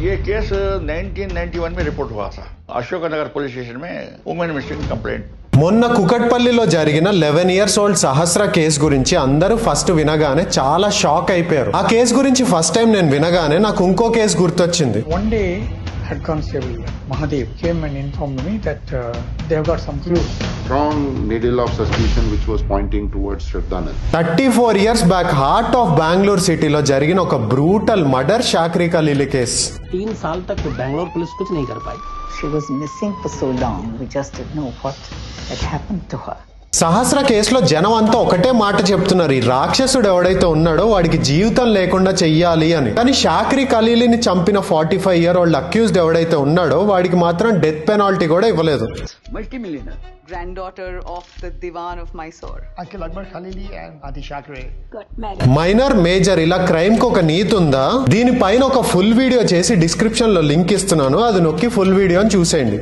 ये केस 1991 में रिपोर्ट हुआ था अशोकनगर पुलिस स्टेशन में वुमेन मिसिंग कंप्लेंट। మొన్న కుకట్పల్లిలో జరిగిన 11 years old సహస్ర కేసు గురించి అందరూ ఫస్ట్ వినగానే చాలా షాక్ అయిపోయారు. ఆ కేసు గురించి ఫస్ట్ టైం నేను వినగానే నాకు ఇంకో కేసు గుర్తొచ్చింది. One day head constable Mahadev came and informed me that they have got some clues. Strong needle of suspicion which was pointing towards Shraddhanand. 34 years back heart of Bengaluru సిటీలో జరిగిన ఒక brutal murder శాక్రి కలీలి case. 3 साल तक Bangalore police कुछ नहीं कर पाई. She was missing for so long. We just didn't know what had happened to her. సహస్ర కేసులో జనం అంతా ఒకటే మాట చెప్తున్నారు, ఈ రాక్షసుడు ఎవడైతే ఉన్నాడో వాడికి జీవితం లేకుండా చెయ్యాలి అని. కానీ శాక్రి కలీలిని చంపిన 45-year-old అక్యూజ్డ్ ఎవడైతే ఉన్నాడో వాడికి మాత్రం డెత్ పెనాల్టీ కూడా ఇవ్వలేదు. Multi-millionaire. Granddaughter of the Diwan of Mysore. Akil Akbar Khalili and Adi Shakre Got married. Minor major ఇలా క్రైమ్ కు ఒక నీతి ఉందా? దీనిపైన ఒక ఫుల్ వీడియో చేసి డిస్క్రిప్షన్ లో లింక్ ఇస్తున్నాను, అది నొక్కి ఫుల్ వీడియోని చూసేయండి.